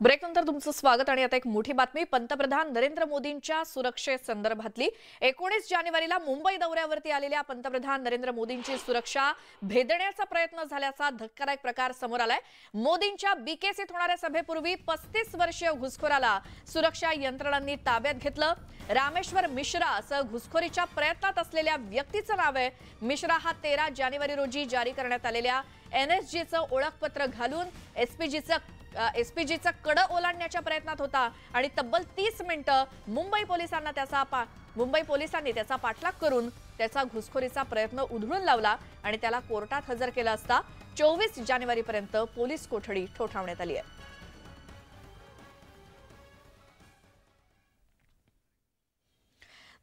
ब्रेकनंतर तुमचं स्वागत आणि आता एक मोठी बातमी पंतप्रधान नरेंद्र मोदींच्या सुरक्षेसंदर्भातली 19 जानेवारीला मुंबई दौऱ्यावरती आलेल्या पंतप्रधान नरेंद्र मोदींची सुरक्षा भेदण्याचा प्रयत्न झाल्याचा धक्कादायक प्रकार समोर आलाय। मोदींच्या बीकेसीत होणाऱ्या सभेपूर्वी 35 वर्षीय घुसखोराला सुरक्षा यंत्रणांनी ताब्यात घेतलं। रामेश्वर मिश्रा असं घुसखोरीच्या प्रयत्नात असलेल्या व्यक्तीचं नाव आहे। मिश्रा हा 13 जानेवारी रोजी जारी करण्यात आलेल्या एनएसजीचं ओळखपत्र घालून एसपीजीचं कडं ओलांडण्याच्या प्रयत्नात होता आणि तब्बल 30 मिनिटं मुंबई पोलिसांनी त्याचा पाठलाग करून त्याचा घुसखोरीचा प्रयत्न उधळून लावला आणि त्याला कोर्टात हजर केलं असता 24 जानेवारीपर्यंत पोलीस कोठडी ठोठावण्यात आली आहे।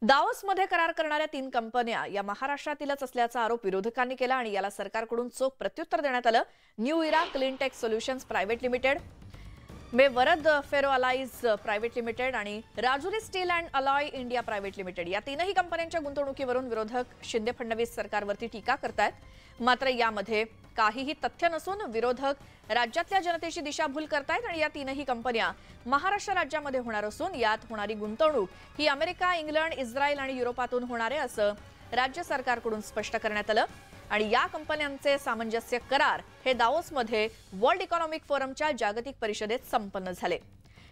दावोसमध्ये करार करणाऱ्या 3 कंपन्या या महाराष्ट्रातीलच असल्याचा आरोप विरोधकांनी केला आणि याला सरकारकडून चोख प्रत्युत्तर देण्यात आलं। New Era Cleantech Solutions Private Limited, Varad Ferro Alloys Private Limited आणि Rajuri Steel and Alloy India Private Limited या 3ही कंपन्यांच्या गुंतवणुकीवरून विरोधक शिंदे फडणवीस सरकारवरती टीका करतायत। मात्र यामध्ये काहीही तथ्य नसून विरोधक राज्यातल्या जनतेची दिशाभूल करतायत आणि या 3ही कंपन्या महाराष्ट्र राज्यामध्ये होणार असून यात होणारी गुंतवणूक ही अमेरिका, इंग्लंड, इस्रायल आणि युरोपातून होणार आहे असं राज्य सरकारकडून स्पष्ट करण्यात आलं। आणि या कंपन्यांचे सामंजस्य करार हे दावोसमध्ये वर्ल्ड इकॉनॉमिक फोरमच्या जागतिक परिषदेत संपन्न झाले।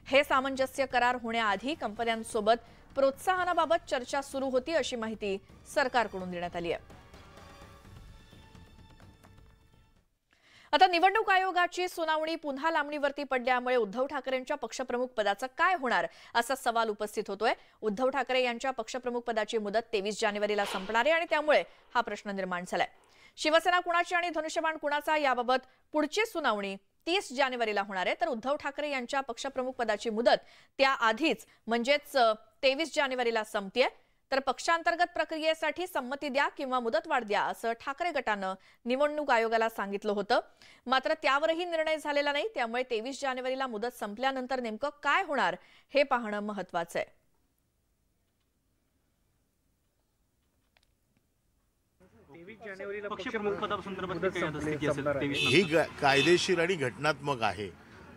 हे सामंजस्य करार होण्याआधी कंपन्यांसोबत प्रोत्साहनाबाबत चर्चा सुरू होती अशी माहिती सरकारकडून देण्यात आली आहे। आता निवडणूक आयोगाची सुनावणी पुन्हा लांबणीवरती पडल्यामुळे उद्धव ठाकरेंच्या पक्षप्रमुख पदाचं काय होणार असा सवाल उपस्थित होतोय। उद्धव ठाकरे यांच्या पक्षप्रमुख पदाची मुदत 23 जानेवारीला संपणार आहे आणि त्यामुळे हा प्रश्न निर्माण झालाय। शिवसेना कुणाची आणि धनुष्यबाण कुणाचा याबाबत पुढची सुनावणी 30 जानेवारीला होणार आहे, तर उद्धव ठाकरे यांच्या पक्षप्रमुख पदाची मुदत त्याआधीच म्हणजेच 23 जानेवारीला संपतेय। तर पक्षांतर्गत प्रक्रियेसाठी संमती द्या किंवा मुदतवाढ द्या असं ठाकरे गटानं निवडणूक आयोगाला सांगितलं होतं। मात्र त्यावरही निर्णय झालेला नाही, त्यामुळे 23 जानेवारीला मुदत संपल्यानंतर नेमकं काय होणार हे पाहणं महत्त्वाचं आहे। ही कायदेशीर आणि घटनात्मक आहे।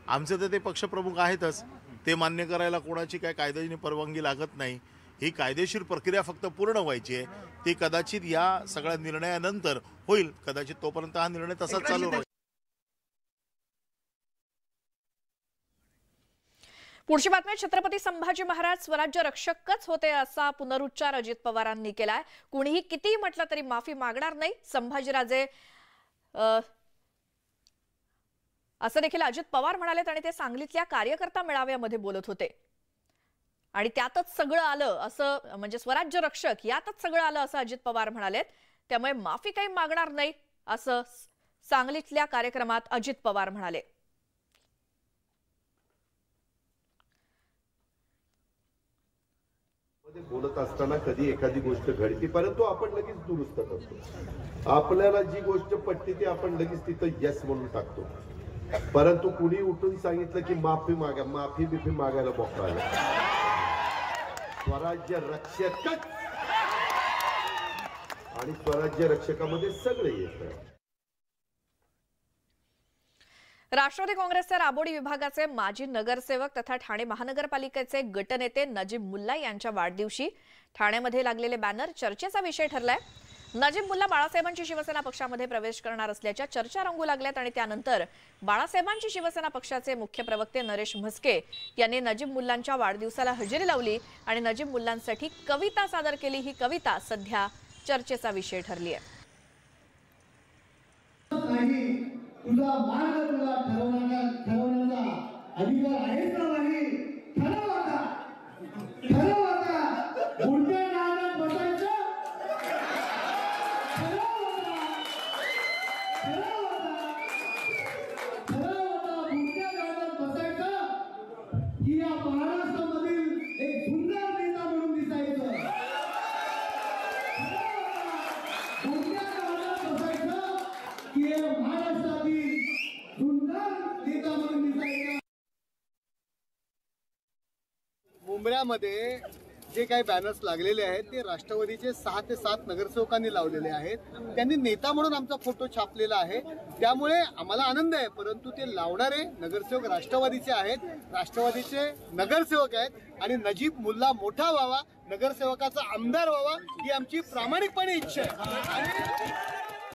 आमचे तर ते पक्षप्रमुख आहेतच, ते मान्य करायला कोणाची काय कायद्याने परवानगी लागत नाही। ही कायदेशीर प्रक्रिया फक्त पूर्ण व्हायची आहे, ती कदाचित या सगळ्या निर्णयानंतर होईल, कदाचित तोपर्यंत हा निर्णय तसाच चालू राहील। पुढची बातमी, छत्रपती संभाजी महाराज स्वराज्य रक्षकच होते असा पुनरुच्चार अजित पवारांनी केलाय। कुणीही कितीही म्हटलं तरी माफी मागणार नाही संभाजीराजे असं देखील अजित पवार म्हणालेत आणि ते सांगलीतल्या कार्यकर्ता मेळाव्यामध्ये बोलत होते। आणि त्यातच सगळं आलं असं, म्हणजे स्वराज्य रक्षक यातच सगळं आलं असं अजित पवार म्हणालेत। त्यामुळे माफी काही मागणार नाही असं सांगलीतल्या कार्यक्रमात अजित पवार म्हणाले। बोलत असताना कधी एखादी गोष्ट घडते, परंतु आपण लगेच दुरुस्त करतो। आपल्याला जी गोष्ट पटते ती आपण लगेच तिथं यस म्हणून टाकतो। परंतु कुणी उठून सांगितलं की माफी मागा, माफी बिफी मागायला मोकळा। स्वराज्य रक्षकच आणि स्वराज्य रक्षकामध्ये सगळे येतं। राष्ट्रवादी काँग्रेसचे राबोडी विभागाचे माजी नगरसेवक तथा ठाणे महानगरपालिकेचे गटनेते नजीब मुल्ला यांच्या वाढदिवशी ठाण्यामध्ये लागलेले बॅनर चर्चेचा विषय ठरलाय। नजीब मुल्ला बाळासाहेबांची शिवसेना पक्षामध्ये प्रवेश करणार असल्याच्या चर्चा रंगू लागल्यात आणि त्यानंतर बाळासाहेबांची शिवसेना पक्षाचे मुख्य प्रवक्ते नरेश म्हस्के यांनी नजीब मुल्लांच्या वाढदिवसाला हजेरी लावली आणि नजीब मुल्लांसाठी कविता सादर केली। ही कविता सध्या चर्चेचा विषय ठरली आहे। तुझा मार्ग तुला ठरवण्याचा अधिकार आहे का नाही? ठरव आता, ठरव आता, उलट्या नादात बसायचं, ठरव आता, ठरव आता, ठरव आता, उलट्या नादात बसायचं की या महाराष्ट्रामधील एक सुंदर नेता म्हणून दिसायचं। उलट्या नादात बसायचं की महाराष्ट्रातील मुंबऱ्यामध्ये जे काही बॅनर्स लागलेले आहेत ते राष्ट्रवादीचे 6 ते 7 नगरसेवकांनी लावलेले आहेत. त्यांनी नेता म्हणून आमचा फोटो छापलेला आहे. त्यामुळे आम्हाला आनंद आहे, परंतु ते लावणारे नगरसेवक राष्ट्रवादीचे आहेत, राष्ट्रवादीचे नगरसेवक आहेत आणि नजीब मुल्ला मोठा व्हावा, नगरसेवकाचा आमदार व्हावा ही आमची प्रामाणिकपणे इच्छा आहे. आणि